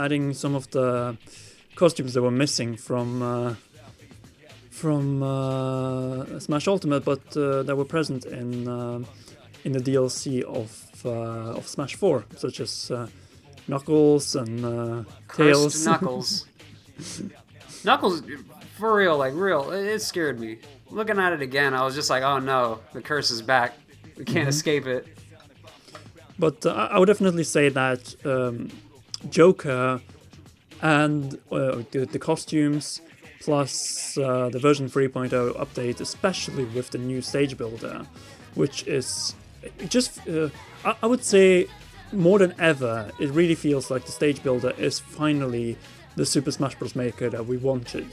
adding some of the costumes that were missing from Smash Ultimate, but that were present in the DLC of Smash 4, such as Knuckles and Tails. Knuckles. Knuckles, for real, like real, it scared me. Looking at it again, I was just like, oh no, the curse is back. We can't escape it. But I would definitely say that Joker and the costumes, plus the version 3.0 update, especially with the new stage builder, which is just, I would say, more than ever, it really feels like the stage builder is finally the Super Smash Bros. Maker that we wanted.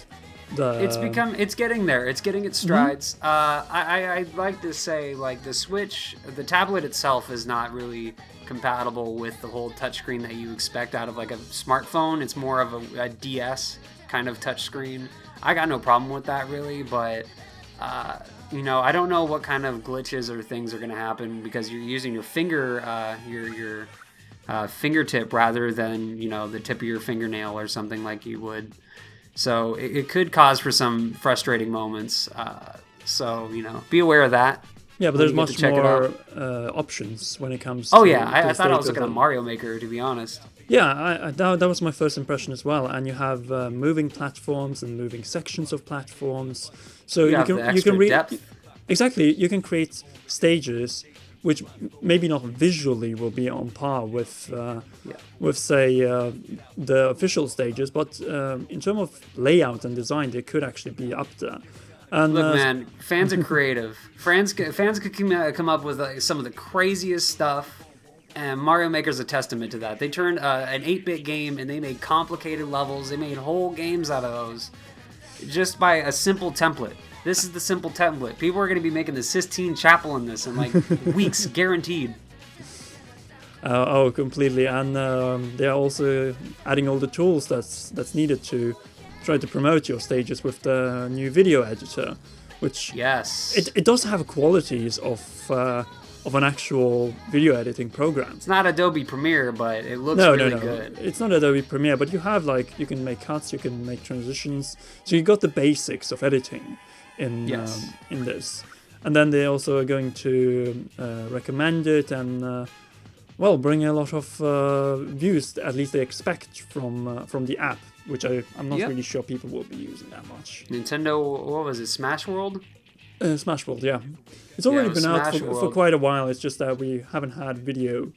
It's getting there. It's getting its strides. I'd like to say, like, the Switch, the tablet itself is not really compatible with the whole touchscreen that you expect out of like a smartphone. It's more of a DS kind of touchscreen. I got no problem with that really, but I don't know what kind of glitches or things are going to happen because you're using your finger, your fingertip rather than the tip of your fingernail or something like you would. So it could cause for some frustrating moments. So be aware of that. Yeah, but there's much more options when it comes. Oh yeah, I thought I was looking at Mario Maker, to be honest. Yeah, that was my first impression as well. And you have moving platforms and moving sections of platforms, so you can depth. Exactly, you can create stages which maybe not visually will be on par with say the official stages, but in terms of layout and design, they could actually be up there. And, look, man, fans are creative. fans could come up with some of the craziest stuff, and Mario Maker's a testament to that. They turned an 8-bit game and they made complicated levels. They made whole games out of those just by a simple template. This is the simple template. People are going to be making the Sistine Chapel in this in like weeks, guaranteed. Completely. And they are also adding all the tools that's needed to try to promote your stages with the new video editor, which it does have qualities of an actual video editing program. It's not Adobe Premiere, but it looks really good. It's not Adobe Premiere, but you have you can make cuts, you can make transitions, so you got the basics of editing in this. And then they also are going to recommend it and bring a lot of views, at least they expect from the app, which I'm not really sure people will be using that much. Nintendo, what was it, Smash World? Smash World, yeah. It's already been out for quite a while, it's just that we haven't had video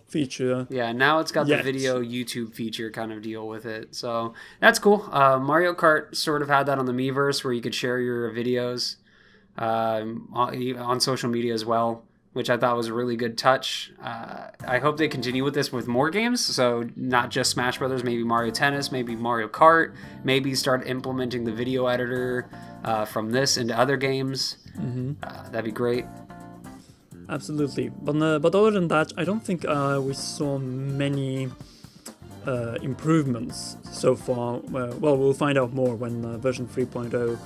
feature. Yeah, now it's got the video YouTube feature kind of deal with it, so that's cool. Mario Kart sort of had that on the Miiverse where you could share your videos on social media as well, which I thought was a really good touch. I hope they continue with this with more games, so not just Smash Brothers, maybe Mario Tennis, maybe Mario Kart, maybe start implementing the video editor from this into other games. That'd be great. Absolutely, but other than that, I don't think we saw many improvements so far. We'll find out more when version 3.0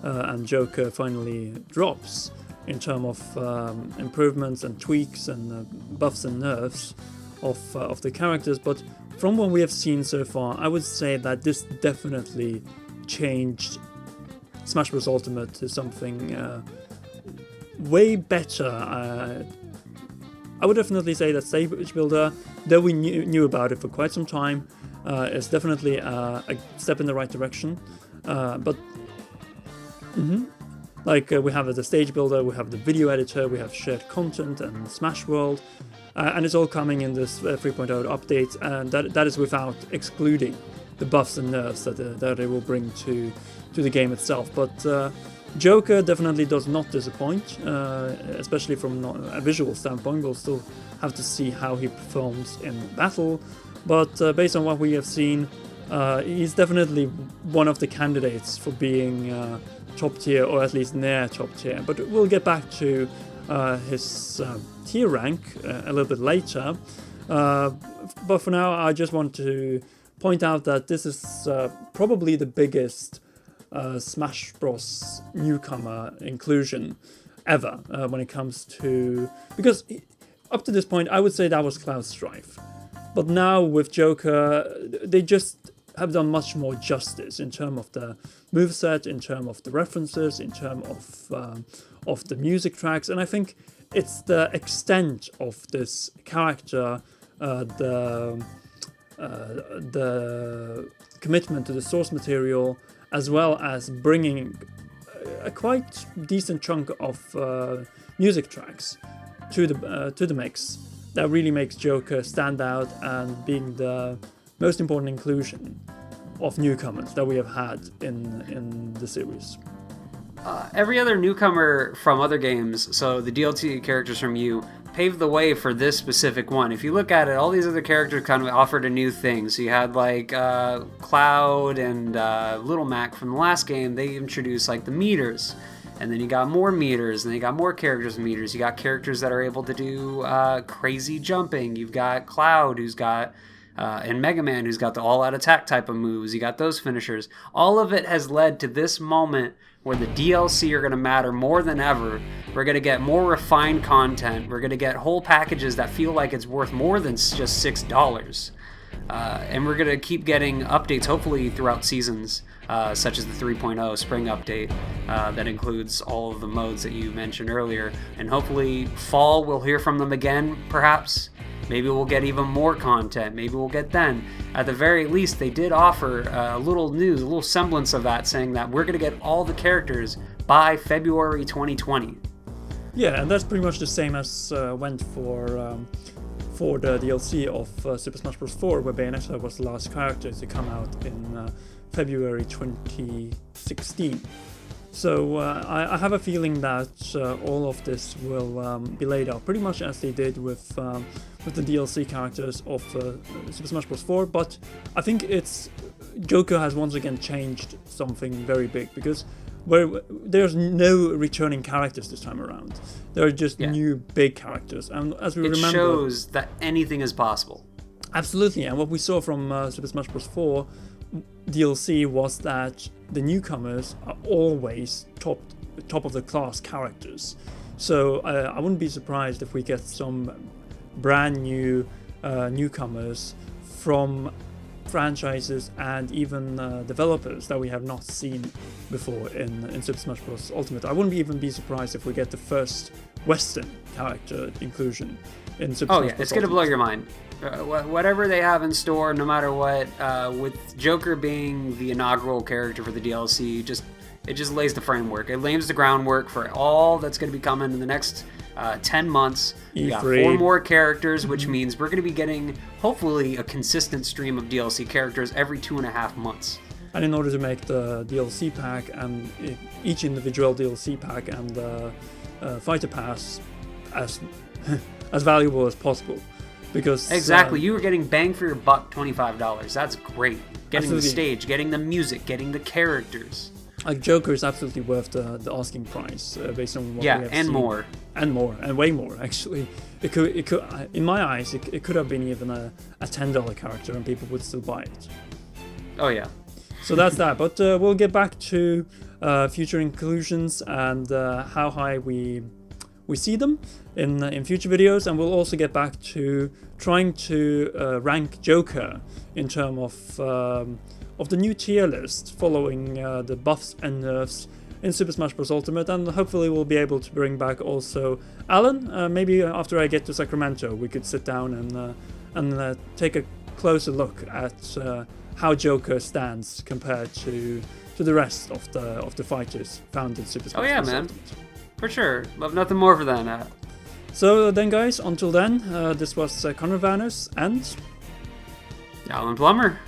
and Joker finally drops, in terms of improvements and tweaks and buffs and nerfs of the characters. But from what we have seen so far, I would say that this definitely changed Smash Bros. Ultimate to something way better. I would definitely say that Stage Builder, though we knew about it for quite some time, is definitely a step in the right direction. We have the stage builder, we have the video editor, we have shared content and Smash World, and it's all coming in this 3.0 update, and that is without excluding the buffs and nerfs that it will bring to the game itself. But Joker definitely does not disappoint, especially from a visual standpoint. We'll still have to see how he performs in battle, but based on what we have seen, he's definitely one of the candidates for being top tier, or at least near top tier. But we'll get back to his tier rank a little bit later. But for now, I just want to point out that this is probably the biggest Smash Bros. Newcomer inclusion ever when it comes to... Because up to this point, I would say that was Cloud Strife. But now with Joker, they just have done much more justice in terms of the moveset, in terms of the references, in terms of the music tracks, and I think it's the extent of this character, the commitment to the source material, as well as bringing a quite decent chunk of music tracks to the mix, that really makes Joker stand out and being the most important inclusion of newcomers that we have had in the series. Every other newcomer from other games, so the DLC characters from you, paved the way for this specific one. If you look at it, all these other characters kind of offered a new thing. So you had like Cloud and Little Mac from the last game. They introduced like the meters, and then you got more meters, and then you got more characters and meters. You got characters that are able to do crazy jumping. You've got Cloud, who's got and Mega Man, who's got the all-out attack type of moves. You got those finishers. All of it has led to this moment where the DLC are going to matter more than ever. We're going to get more refined content. We're going to get whole packages that feel like it's worth more than just $6. And we're going to keep getting updates, hopefully throughout seasons, such as the 3.0 spring update that includes all of the modes that you mentioned earlier. And hopefully fall, we'll hear from them again, perhaps. Maybe we'll get even more content. Maybe we'll get then. At the very least, they did offer a little news, a little semblance of that, saying that we're going to get all the characters by February 2020. Yeah, and that's pretty much the same as went for the DLC of Super Smash Bros. 4, where Bayonetta was the last character to come out in February 2016. So I have a feeling that all of this will be laid out pretty much as they did with the DLC characters of Super Smash Bros. 4, but I think Joker has once again changed something very big, because there's no returning characters this time around. There are just new big characters, and as we remember, it shows that anything is possible. Absolutely, and what we saw from Super Smash Bros. 4 DLC was that the newcomers are always top of the class characters. So I wouldn't be surprised if we get some brand new newcomers from franchises and even developers that we have not seen before in Super Smash Bros. Ultimate. I wouldn't even be surprised if we get the first Western character inclusion in Super Smash Bros. It's going to blow your mind. Whatever they have in store, no matter what, with Joker being the inaugural character for the DLC, it just lays the framework. It lays the groundwork for all that's going to be coming in the next 10 months. We got 4 more characters, which means we're going to be getting, hopefully, a consistent stream of DLC characters every 2.5 months. And in order to make the DLC pack and each individual DLC pack and the Fighter Pass as valuable as possible. Because exactly, you were getting bang for your buck, $25. That's great. Getting absolutely. The stage, getting the music, getting the characters. Like Joker is absolutely worth the asking price based on what we have and seen. more, and way more actually. It could in my eyes it could have been even a $10 character and people would still buy it. Oh yeah. So that's that. But we'll get back to future inclusions and how high we see them in future videos, and we'll also get back to trying to rank Joker in terms of the new tier list following the buffs and nerfs in Super Smash Bros. Ultimate, and hopefully we'll be able to bring back also Alan. Maybe after I get to Sacramento, we could sit down and take a closer look at how Joker stands compared to the rest of the fighters found in Super Smash Bros. Oh yeah, man. Ultimate. For sure. Love nothing more for that. So then, guys, until then, this was Conrad Vanus and Alan Plummer.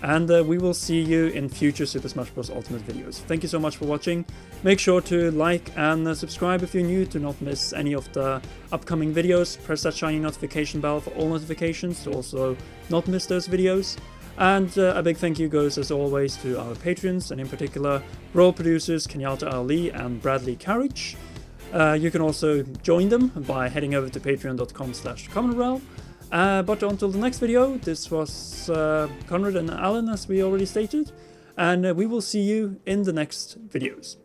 And we will see you in future Super Smash Bros. Ultimate videos. Thank you so much for watching. Make sure to like and subscribe if you're new to not miss any of the upcoming videos. Press that shiny notification bell for all notifications to also not miss those videos. And a big thank you goes, as always, to our patrons, and in particular, role producers Kenyatta Ali and Bradley Carriage. You can also join them by heading over to patreon.com/commonrealm. But until the next video, this was Conrad and Alan, as we already stated, and we will see you in the next videos.